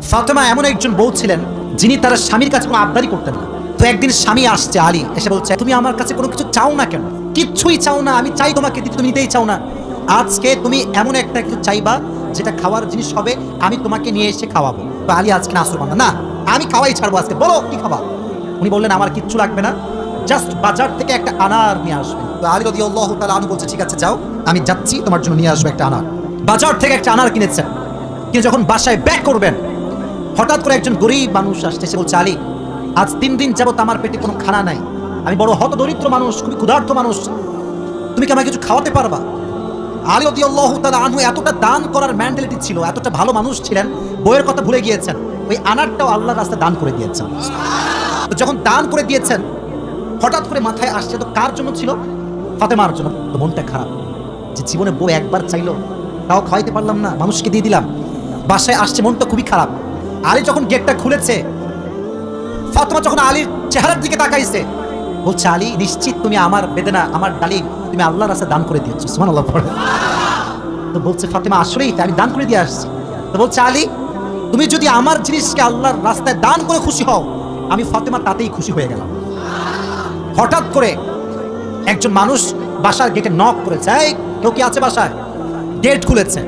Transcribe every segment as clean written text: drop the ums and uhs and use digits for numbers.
ফাতেমা এমন একজন বউ ছিলেন যিনি তার স্বামীর কাছে কোনো আবদারি করতেন না। তো একদিন স্বামী আসছে, আলী এসে বলছে, তুমি আমার কাছে কোনো কিছু চাও না কেন? কিচ্ছুই চাও না, আমি চাই তোমাকে দিতে, তুমি নিতেই চাও না। আজকে তুমি এমন একটা কিছু চাইবা যেটা খাওয়ার জিনিস হবে, আমি তোমাকে নিয়ে এসে খাওয়াবো। তো আলী আজকে নাসরবান্দা, না আমি খাওয়াই ছাড়বো আজকে, বলো কি খাবা? উনি বললেন, আমার কিচ্ছু লাগবে না, জাস্ট বাজার থেকে একটা আনার নিয়ে আসবেন। তো আলী রাদিয়াল্লাহু তাআলা আনহু বলছে, ঠিক আছে যাও, আমি যাচ্ছি, তোমার জন্য নিয়ে আসবো একটা আনার। বাজার থেকে একটা আনার কিনেছেন, কিন্তু যখন বাসায় ব্যাক করবেন, হঠাৎ করে একজন গরিব মানুষ আসছে, সে বলছে, আলী আজ 3 দিন যাবত আমার পেটে কোনো খানা নাই, আমি বড় হতদরিদ্র মানুষ, খুবই ক্ষুধার্ত মানুষ, তুমি কি আমাকে কিছু খাওয়াতে পারবা? আলী রাদিয়াল্লাহু তাআলা আনহু এতটা দান করার মেন্টালিটি ছিল, এতটা ভালো মানুষ ছিলেন, বইয়ের কথা ভুলে গিয়েছেন, ওই আনারটাও আল্লাহর রাস্তায় দান করে দিয়েছেন। তো যখন দান করে দিয়েছেন, হঠাৎ করে মাথায় আসছে, তো কার জন্য ছিল? ফাতেমার জন্য। তো মনটা খারাপ যে জীবনে বউ একবার চাইলো, তাও খাওয়াইতে পারলাম না, মানুষকে দিয়ে দিলাম। বাসায় আসছে, মনটা খুবই খারাপ। আলী যখন গেটটা খুলেছে, ফাতেমা যখন আলীর চেহারার দিকে তাকাইছে, বলছে, আলী নিশ্চিত তুমি আমার বেদনা, আমার ডালিম তুমি আল্লাহর রাস্তায় দান করে দিয়েছো। সুবহানাল্লাহ। তো বলছে ফাতেমা, আসলেই আমি দান করে দিয়ে আসছি। তো বলছে, আলী তুমি যদি আমার জিনিসকে আল্লাহর রাস্তায় দান করে খুশি হও, আমি ফাতেমা তাতেই খুশি হয়ে গেলাম। হঠাৎ করে একজন মানুষ বাসার গেটে নক করেছে, এই কেউ কি আছে বাসায়? গেট খুলেছে,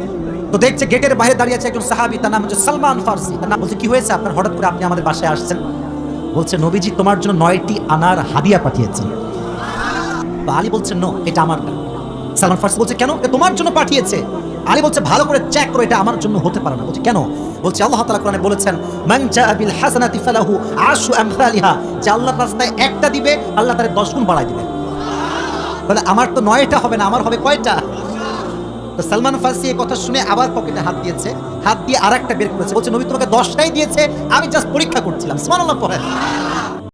তো দেখছে গেটের বাইরে দাঁড়িয়ে আছে একজন সাহাবী, তার নাম হচ্ছে সালমান ফারসি। তার নাম বলছে, কি হয়েছে আপনার, হঠাৎ করে আপনি আমাদের বাসায় আসছেন? বলছে, নবীজি তোমার জন্য 9টি আনার হাদিয়া পাঠিয়েছেন। আলী বলছে, নো, এটা আমার না। সালমান ফারসি বলছে, কেন? তোমার জন্য পাঠিয়েছে। আলী বলছে, ভালো করে চেক করো, এটা আমার জন্য হতে পারে না। বলছে, কেন? বলছে, আল্লাহ তাআলা কোরআনে বলেছেন, মান জাআ বিল হাসানাতি ফালাহু আশরু আমসালিহা, যে আল্লাহর রাস্তায় একটা দিবে, আল্লাহ তারে 10 গুণ বাড়ায় দিবে। বলে, আমার তো 9টা হবে না, আমার হবে কয়টা? তো সালমান ফারসি এই কথা শুনে আবার পকেটে হাত দিয়েছে, হাত দিয়ে আরেকটা বের করেছে, বলছে, নবী তোমাকে 10টাই দিয়েছে, আমি জাস্ট পরীক্ষা করছিলাম। সুবহানাল্লাহ পড়ে।